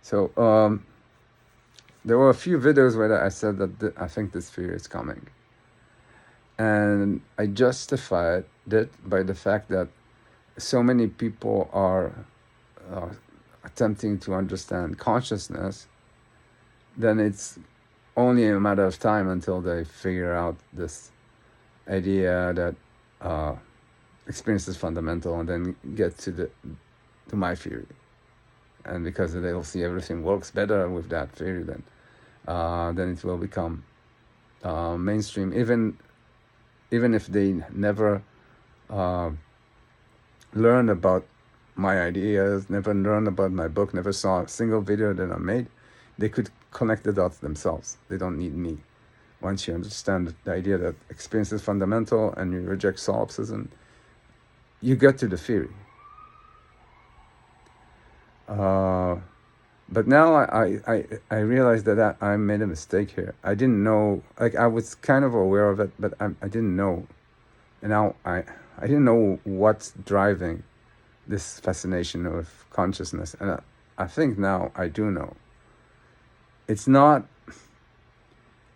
So there were a few videos where I said that I think this theory is coming. And I justified it by the fact that so many people are attempting to understand consciousness, then it's only a matter of time until they figure out this idea that experience is fundamental, and then get to my theory. And because they'll see everything works better with that theory, then it will become mainstream, even if they never learn about my ideas, never learn about my book, never saw a single video that I made, they could connect the dots themselves. They don't need me. Once you understand the idea that experience is fundamental and you reject solipsism, you get to the theory. But now I realized that I made a mistake here. I didn't know, like I was kind of aware of it, but I didn't know. And now I didn't know what's driving this fascination with consciousness. And I think now I do know. It's not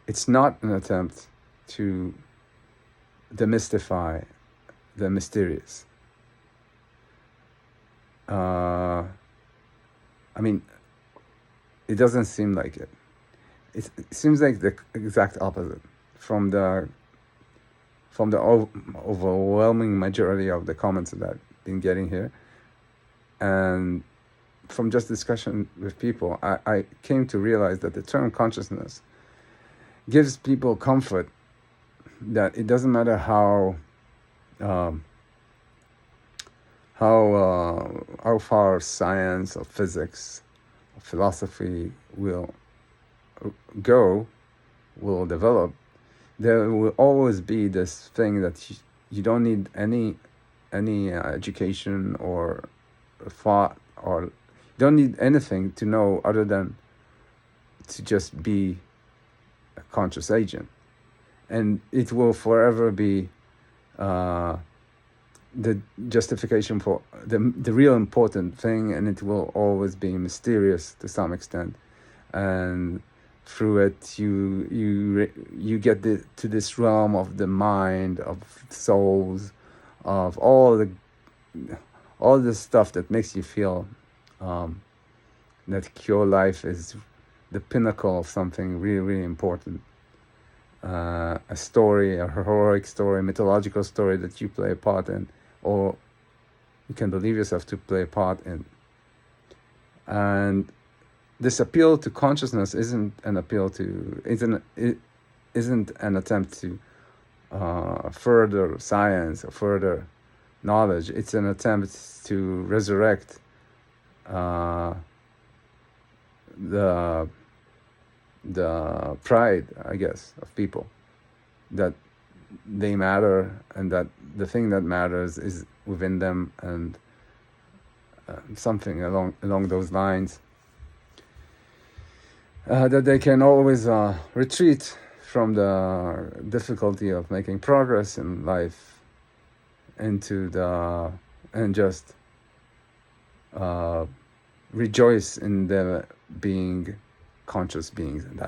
an attempt to demystify the mysterious. I mean, it doesn't seem like it. It seems like the exact opposite from the overwhelming majority of the comments that I've been getting here, and from just discussion with people, I came to realize that the term consciousness gives people comfort that it doesn't matter how far science or physics or philosophy will develop, there will always be this thing that you don't need any education or thought, or you don't need anything to know other than to just be a conscious agent, and it will forever be the justification for the real important thing, and it will always be mysterious to some extent, and through it you get to this realm of the mind, of souls, of all the stuff that makes you feel that your life is the pinnacle of something really, really important. A story, a heroic story, mythological story that you play a part in, or you can believe yourself to play a part in. And this appeal to consciousness isn't an attempt to further science or further knowledge. It's an attempt to resurrect the pride, I guess, of people, that they matter, and that the thing that matters is within them, and something along those lines, that they can always retreat from the difficulty of making progress in life and just rejoice in their being conscious beings, and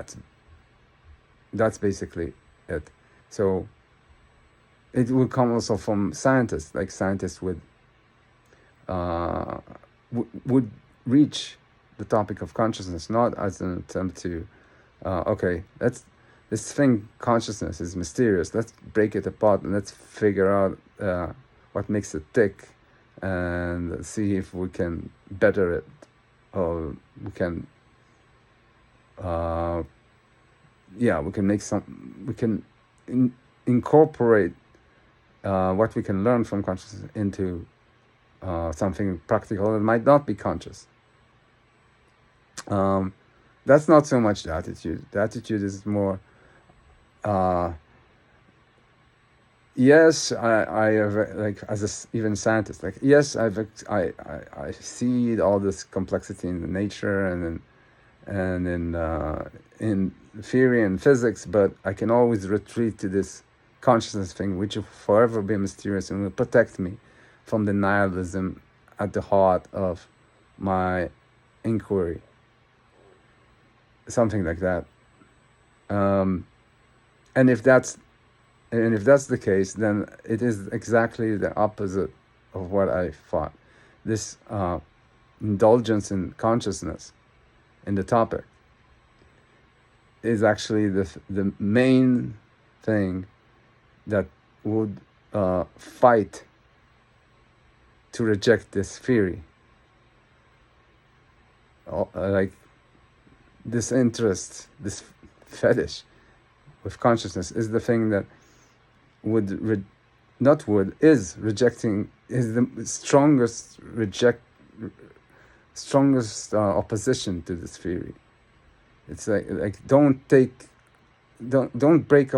that's basically it. So it will come also from scientists. Like scientists would reach the topic of consciousness not as an attempt to this thing, consciousness, is mysterious, let's break it apart and let's figure out what makes it tick, and see if we can better it, or we can incorporate what we can learn from consciousness into something practical that might not be conscious. That's not so much the attitude. The attitude is more, yes, I have, like, as even scientist, like, yes, I see all this complexity in the nature and in theory and physics, but I can always retreat to this consciousness thing, which will forever be mysterious and will protect me from the nihilism at the heart of my inquiry. something like that. Um, and if that's the case, then it is exactly the opposite of what I thought. This indulgence in consciousness in the topic is actually the main thing that would fight to reject this theory. Like this interest, this fetish with consciousness is the thing that is rejecting, is the strongest opposition to this theory. It's like don't break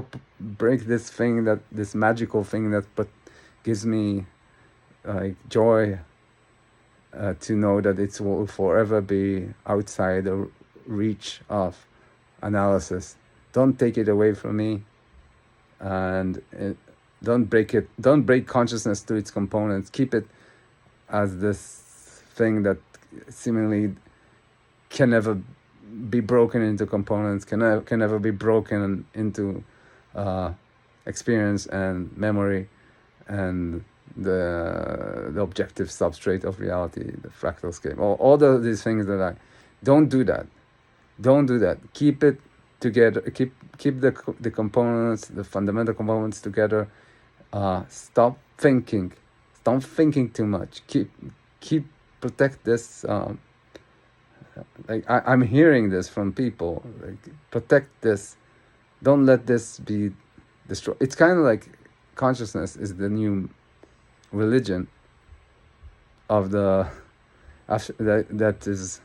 this thing, this magical thing that gives me like joy, to know that it will forever be outside the reach of analysis. Don't take it away from me, and don't break consciousness to its components. Keep it as this thing that seemingly can never be broken into components, can never be broken into experience and memory and the objective substrate of reality, the fractal scale, all these things that I don't do that. Keep it together. Keep the components, the fundamental components together. Stop thinking too much. Keep protect this. Like I'm hearing this from people. Like, protect this. Don't let this be destroyed. It's kind of like consciousness is the new religion of the that is,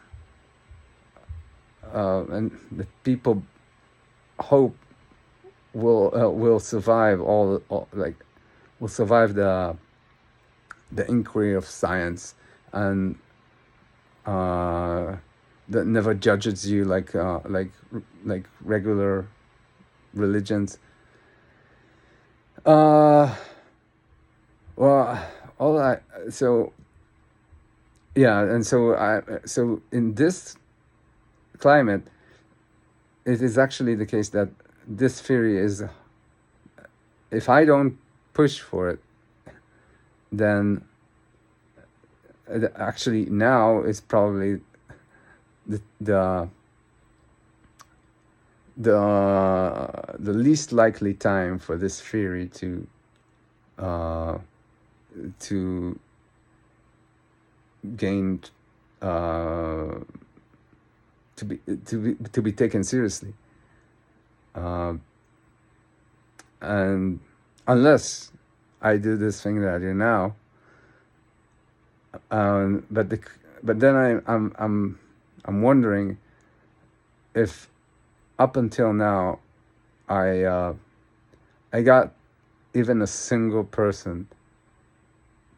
and the people hope will survive will survive the inquiry of science, and that never judges you like regular religions. Well, so in this climate, it is actually the case that this theory is, if I don't push for it, then actually now is probably the least likely time for this theory to gain to be taken seriously, and unless I do this thing that I do now, but then I'm wondering if up until now I got even a single person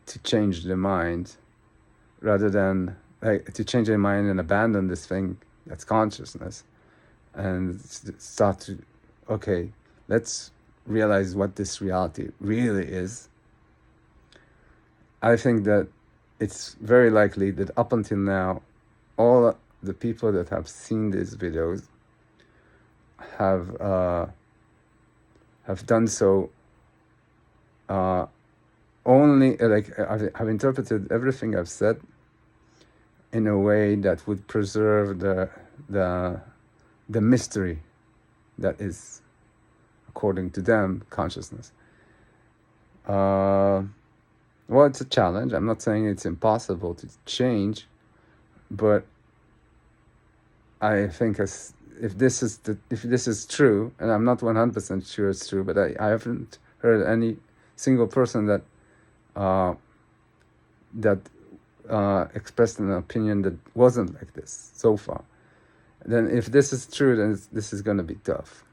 to change their mind, rather than to change their mind and abandon this thing that's consciousness, and start to, okay, let's realize what this reality really is. I think that it's very likely that up until now, all the people that have seen these videos have done so only I've interpreted everything I've said in a way that would preserve the mystery that is, according to them, consciousness. Well, it's a challenge. I'm not saying it's impossible to change, but I think if this is true, and I'm not 100% sure it's true, but I haven't heard any single person that expressed an opinion that wasn't like this so far. Then if this is true, then this is going to be tough.